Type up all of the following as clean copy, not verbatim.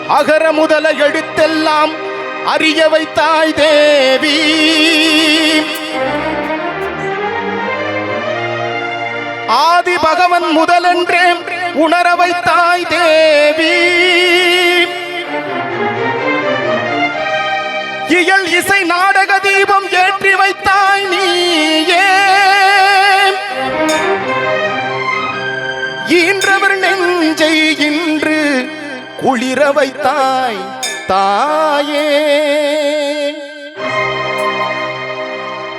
அகர முதல எழுத்தெல்லாம் அறிய வைத்தாய் தேவி. ஆதி பகவன் முதலென்றே உணர வைத்தாய் தேவி. இயல் இசை நாடக தீபம் ஏற்றி வைத்தாய் நீயே. ஈன்றவர் நெஞ்சை இன்று குளிர வைத்தாய் தாயே.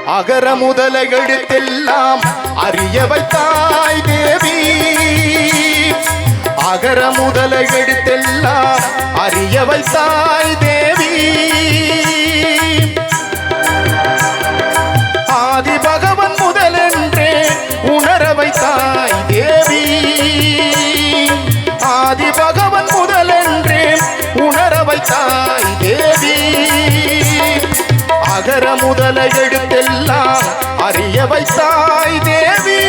அகர முதல எழுத்தெல்லாம் அறிய வைத்தாய் தேவி. அகர முதல எழுத்தெல்லாம் அறிய வைத்தாய் தேவி. ஆதி பகவன் முதலென்றே உணர வைத்தாய் தேவி. ஆதி பகவன் முதலென்றே உணர வைத்தாய் தேவி. அகர முதல எழுத்தெல்லாம் அறிய வைத்தாய் தேவி.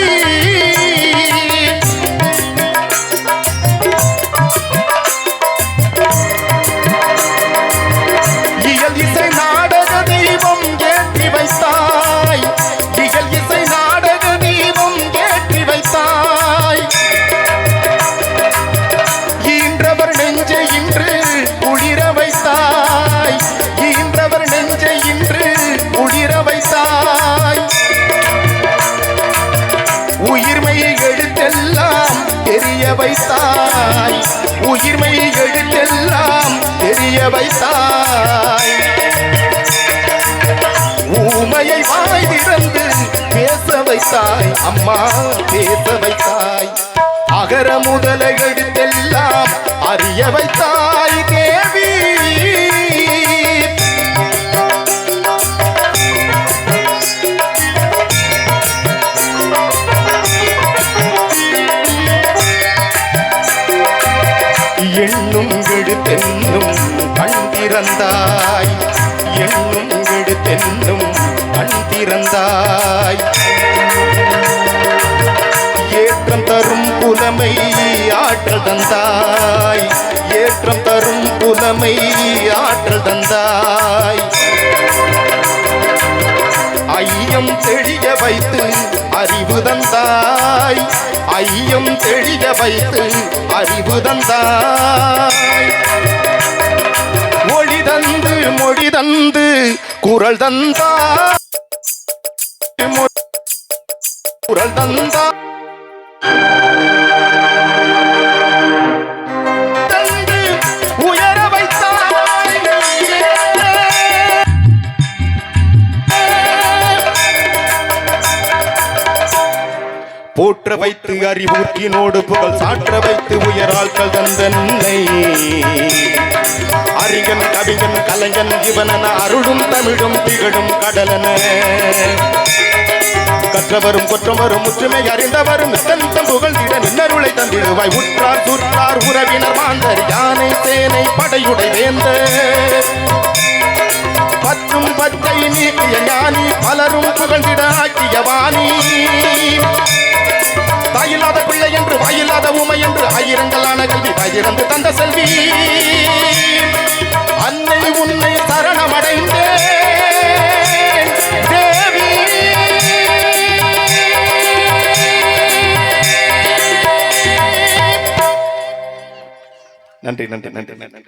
இயல் இசை நாடக தீபம் ஏற்றி வைத்தாய். இயல் இசை நாடக தீபம் ஏற்றி வைத்தாய். ஈன்றவர் நெஞ்சை இன்று குளிர வைத்தாய். ஈன்றவர் நெஞ்சை இன்று குளிர வைத்தாய். உயிர்மை எழுத்தெல்லாம் தெரிய வைத்தாய். உயிர்மை எழுத்தெல்லாம் தெரிய வைத்தாய். ஊமையை வாய் திறந்து பேச வைத்தாய் அம்மா, பேச வைத்தாய். அகர முதல எழுத்தெல்லாம் அறிய வைத்தாய் தேவி. எண்ணும் எழுத்தென்னும் கண் திறந்தாய். எண்ணும் எழுத்தென்னும் கண் திறந்தாய். ஏற்றம் தரும் புலமை ஆற்றல் தந்தாய். ஏற்றம் தரும் புலமை ஆற்றல் தந்தாய். ஐயம் தெளிய வைத்து அறிவு தந்தாய். ஐயம் தெளிய வைத்து அறிவு தந்தாய். மொழி தந்து மொழி தந்து குரல் தந்தாய். குரல் தந்தாய். தந்து உயர வைத்தாய். போற்ற வைத்து அறிவூற்றினோடு புகழ் சாற்ற வைத்து உயராள்கள் தந்தன்னை. அறிகன் கவிஞன் கலைஞன் இவனன அருளும் தமிழும் திகழும் கடலன. கற்றவரும் கொற்றவரும் முற்றுமை அறிந்தவரும் தந்தம் புகழ்ந்திட நின்னருளை தந்திடுவாய். உற்றார் சுற்றார் உறவினர் மாந்தர் யானை சேனை படையுடை வேந்த. பற்றும் பச்சை நீக்கிய ஞானி பலரும் புகழ்ந்திட ஆக்கிய வாணி. தாயில்லாத பிள்ளை என்று வாயில்லாத ஊமை என்று ஆயிரங்களான கல்வி பகிர்ந்து தந்த செல்வி. அன்னை உன்னை சரணமடைந்தேன் தேவி. நன்றி நன்றி நன்றி நன்றி.